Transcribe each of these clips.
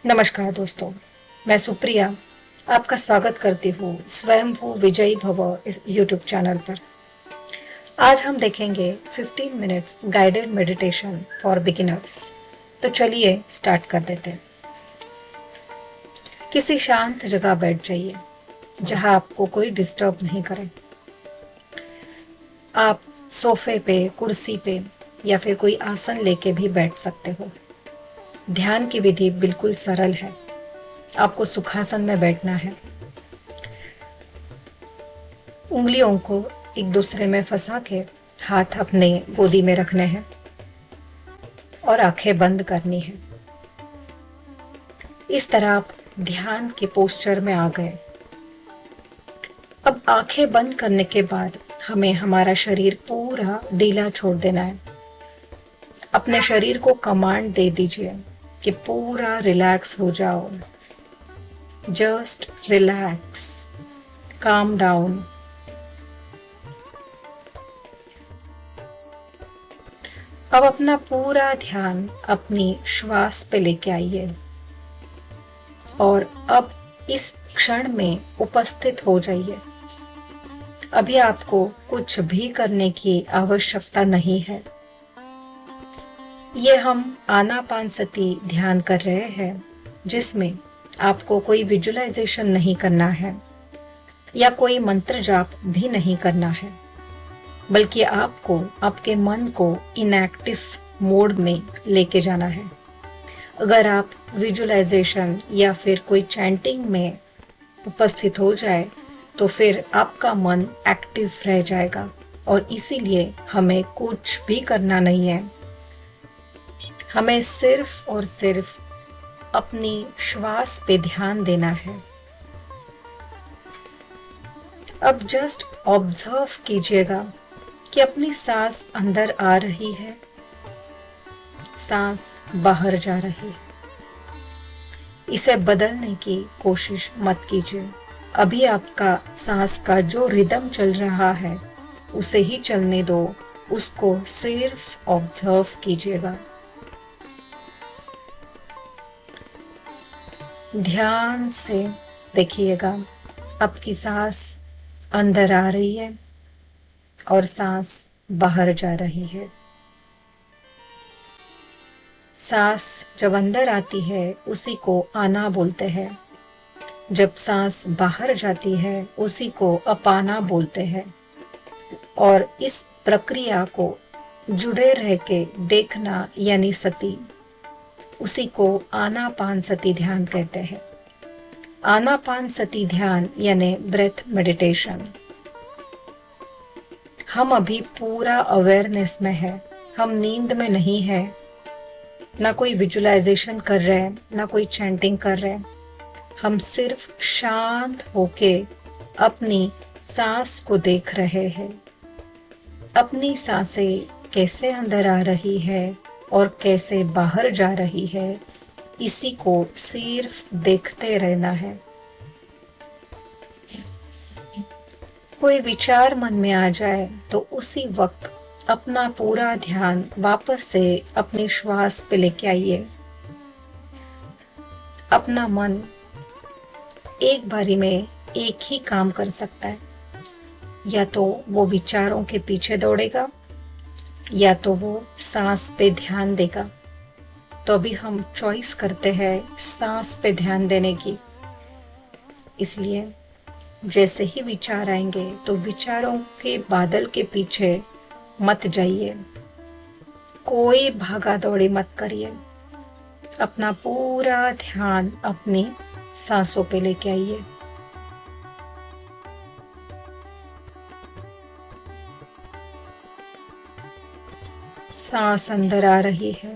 नमस्कार दोस्तों, मैं सुप्रिया आपका स्वागत करती हूँ स्वयंभू विजयी भव इस YouTube चैनल पर। आज हम देखेंगे 15 minutes guided meditation for beginners. तो चलिए स्टार्ट कर देते हैं। किसी शांत जगह बैठ जाइए जहां आपको कोई डिस्टर्ब नहीं करे। आप सोफे पे, कुर्सी पे या फिर कोई आसन लेके भी बैठ सकते हो। ध्यान की विधि बिल्कुल सरल है। आपको सुखासन में बैठना है। उंगलियों को एक दूसरे में फंसा के हाथ अपने गोदी में रखने हैं और आंखें बंद करनी है। इस तरह आप ध्यान के पोस्चर में आ गए। अब आंखें बंद करने के बाद हमें हमारा शरीर पूरा ढीला छोड़ देना है। अपने शरीर को कमांड दे दीजिए कि पूरा रिलैक्स हो जाओ। Just relax, calm down. अब अपना पूरा ध्यान अपनी श्वास पे लेके आइए और अब इस क्षण में उपस्थित हो जाइए। अभी आपको कुछ भी करने की आवश्यकता नहीं है। ये हम आनापानसति ध्यान कर रहे हैं, जिसमें आपको कोई विजुअलाइजेशन नहीं करना है या कोई मंत्र जाप भी नहीं करना है, बल्कि आपको आपके मन को इनएक्टिव मोड में लेके जाना है। अगर आप विजुअलाइजेशन या फिर कोई चैंटिंग में उपस्थित हो जाए तो फिर आपका मन एक्टिव रह जाएगा और इसीलिए हमें कुछ भी करना नहीं है। हमें सिर्फ और सिर्फ अपनी श्वास पे ध्यान देना है। अब जस्ट ऑब्जर्व कीजिएगा कि अपनी सांस अंदर आ रही है, सांस बाहर जा रही है। इसे बदलने की कोशिश मत कीजिए। अभी आपका सांस का जो रिदम चल रहा है उसे ही चलने दो, उसको सिर्फ ऑब्जर्व कीजिएगा। ध्यान से देखिएगा आपकी सांस अंदर आ रही है और सांस बाहर जा रही है। सांस जब अंदर आती है उसी को आना बोलते हैं। जब सांस बाहर जाती है उसी को अपाना बोलते हैं। और इस प्रक्रिया को जुड़े रह के देखना यानी सती, उसी को आनापानसति ध्यान कहते हैं। आनापानसति ध्यान यानी ब्रेथ मेडिटेशन। हम अभी पूरा अवेयरनेस में है, हम नींद में नहीं है। ना कोई विजुअलाइजेशन कर रहे हैं, ना कोई चैंटिंग कर रहे हैं। हम सिर्फ शांत होके अपनी सांस को देख रहे हैं। अपनी सांसें कैसे अंदर आ रही है और कैसे बाहर जा रही है, इसी को सिर्फ देखते रहना है। कोई विचार मन में आ जाए तो उसी वक्त अपना पूरा ध्यान वापस से अपनी श्वास पे लेके आइए। अपना मन एक बारी में एक ही काम कर सकता है। या तो वो विचारों के पीछे दौड़ेगा या तो वो सांस पे ध्यान देगा। तो अभी हम चॉइस करते हैं सांस पे ध्यान देने की। इसलिए जैसे ही विचार आएंगे तो विचारों के बादल के पीछे मत जाइए। कोई भागा दौड़ी मत करिए। अपना पूरा ध्यान अपनी सांसों पे लेके आइए। सांस अंदर आ रही है,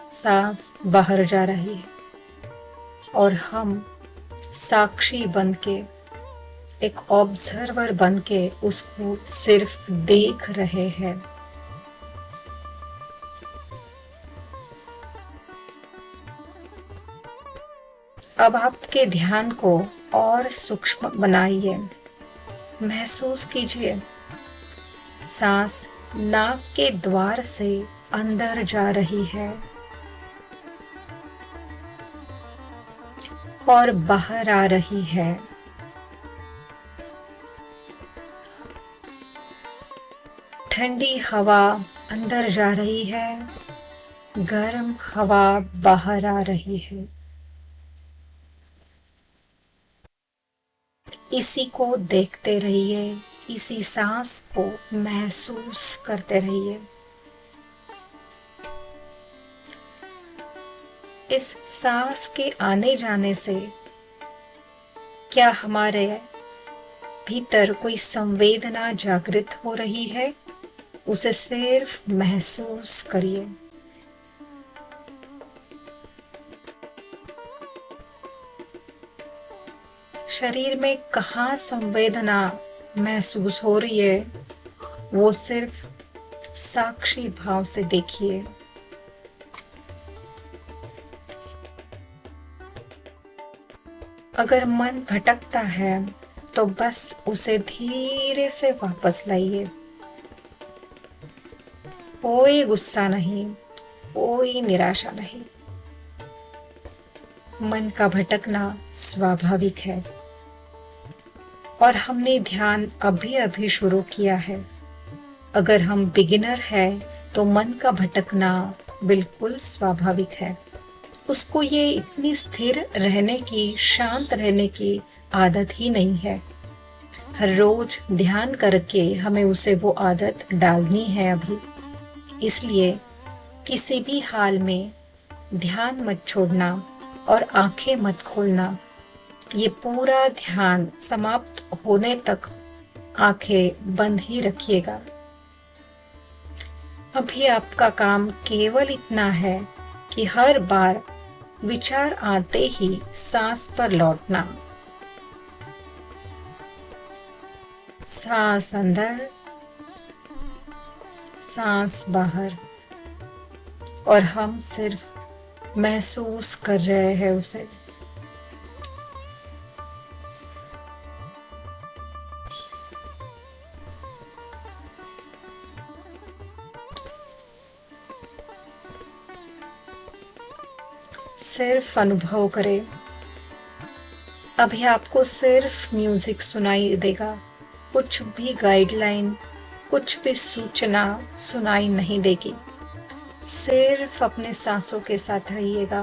सांस बाहर जा रही है और हम साक्षी बन के, एक ऑब्जर्वर बन के उसको सिर्फ देख रहे हैं। अब आपके ध्यान को और सूक्ष्म बनाइए। महसूस कीजिए सांस नाक के द्वार से अंदर जा रही है और बाहर आ रही है। ठंडी हवा अंदर जा रही है, गर्म हवा बाहर आ रही है। इसी को देखते रहिए, इसी सांस को महसूस करते रहिए। इस सांस के आने जाने से क्या हमारे भीतर कोई संवेदना जागृत हो रही है, उसे सिर्फ महसूस करिए। शरीर में कहाँ संवेदना महसूस हो रही है, वो सिर्फ साक्षी भाव से देखिए। अगर मन भटकता है तो बस उसे धीरे से वापस लाइए। कोई गुस्सा नहीं, कोई निराशा नहीं। मन का भटकना स्वाभाविक है और हमने ध्यान अभी अभी शुरू किया है। अगर हम बिगिनर हैं तो मन का भटकना बिल्कुल स्वाभाविक है। उसको ये इतनी स्थिर रहने की, शांत रहने की आदत ही नहीं है। हर रोज ध्यान करके हमें उसे वो आदत डालनी है अभी। इसलिए किसी भी हाल में ध्यान मत छोड़ना और आंखें मत खोलना। ये पूरा ध्यान समाप्त होने तक आंखें बंद ही रखिएगा। अभी आपका काम केवल इतना है कि हर बार विचार आते ही सांस पर लौटना। सांस अंदर, सांस बाहर, और हम सिर्फ महसूस कर रहे हैं उसे। सिर्फ अनुभव करें। अभी आपको सिर्फ म्यूजिक सुनाई देगा, कुछ भी गाइडलाइन, कुछ भी सूचना सुनाई नहीं देगी। सिर्फ अपने सांसों के साथ रहिएगा।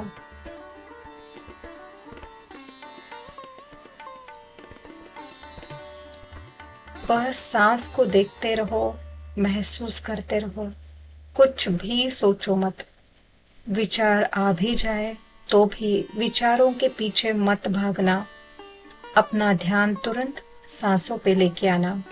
बस सांस को देखते रहो, महसूस करते रहो। कुछ भी सोचो मत। विचार आ भी जाए तो भी विचारों के पीछे मत भागना। अपना ध्यान तुरंत सांसों पे लेके आना।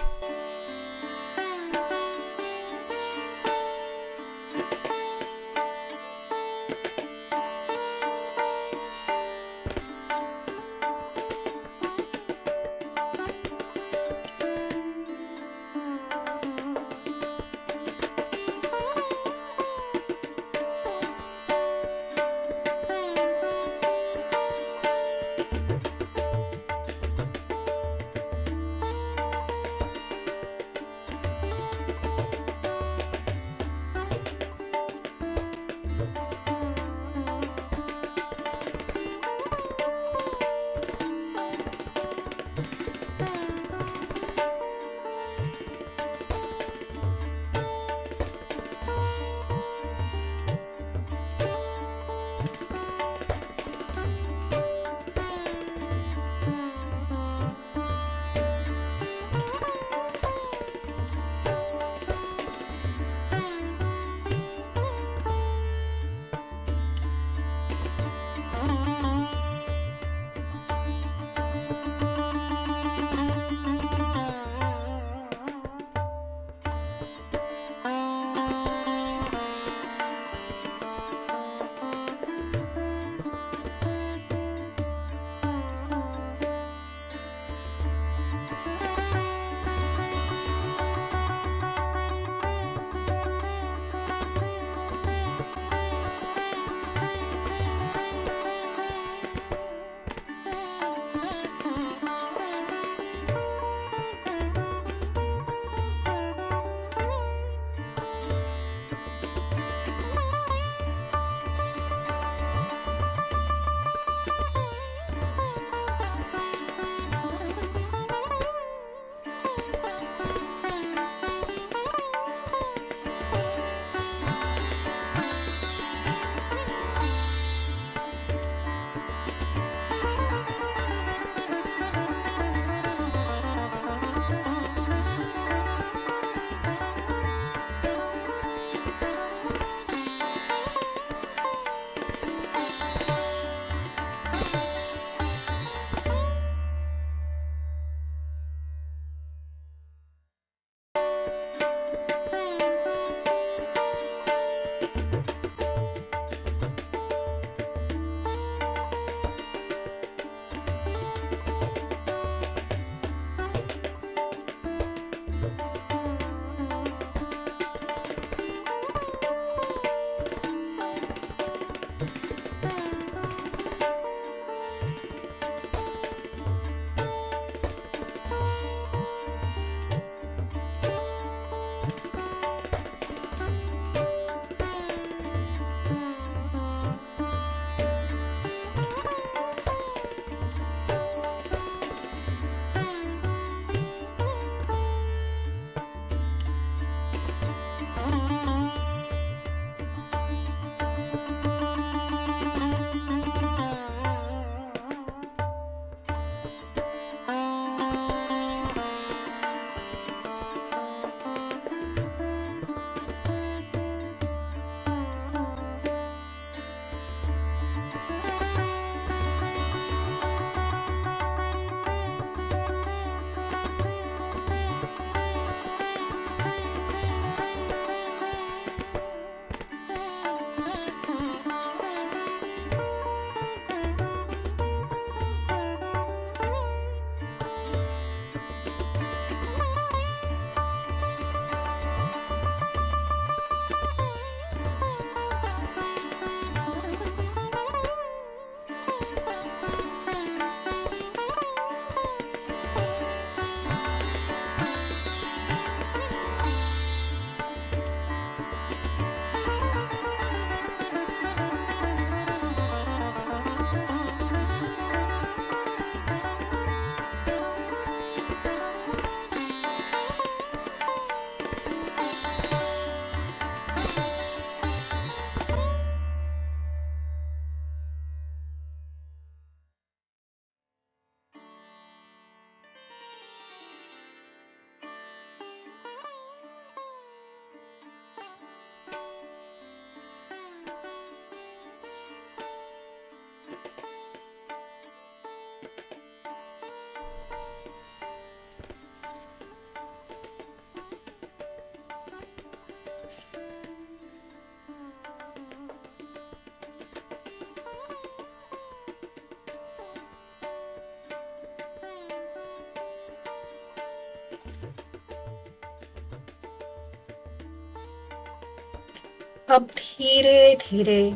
अब धीरे धीरे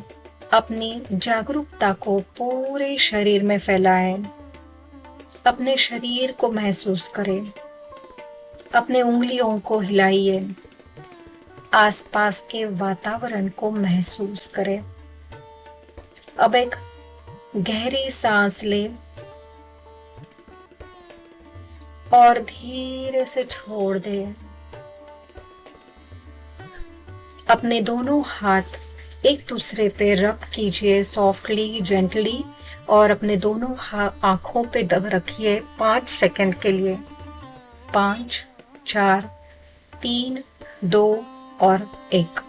अपनी जागरूकता को पूरे शरीर में फैलाएं। अपने शरीर को महसूस करें। अपने उंगलियों को हिलाइए। आसपास के वातावरण को महसूस करें। अब एक गहरी सांस लें और धीरे से छोड़ दें। अपने दोनों हाथ एक दूसरे पे रब कीजिए सॉफ्टली, जेंटली, और अपने दोनों आंखों पे रखिए 5 सेकंड के लिए। 5, 4, 3, 2 और 1।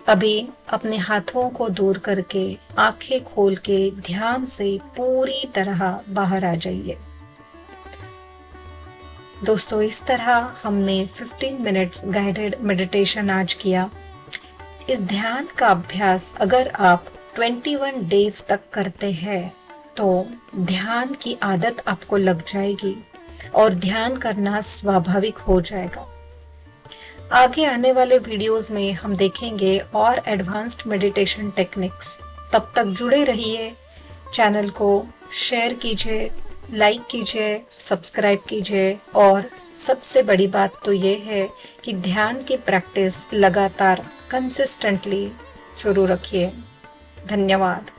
अभी अपने हाथों को दूर करके आंखें खोल के ध्यान से पूरी तरह बाहर आ जाइए। दोस्तों, इस तरह हमने 15 मिनट्स गाइडेड मेडिटेशन आज किया। इस ध्यान का अभ्यास अगर आप 21 डेज तक करते हैं तो ध्यान की आदत आपको लग जाएगी और ध्यान करना स्वाभाविक हो जाएगा। आगे आने वाले वीडियोस में हम देखेंगे और एडवांस्ड मेडिटेशन टेक्निक्स। तब तक जुड़े रहिए। चैनल को शेयर कीजिए, लाइक कीजिए, सब्सक्राइब कीजिए, और सबसे बड़ी बात तो ये है कि ध्यान की प्रैक्टिस लगातार कंसिस्टेंटली शुरू रखिए। धन्यवाद।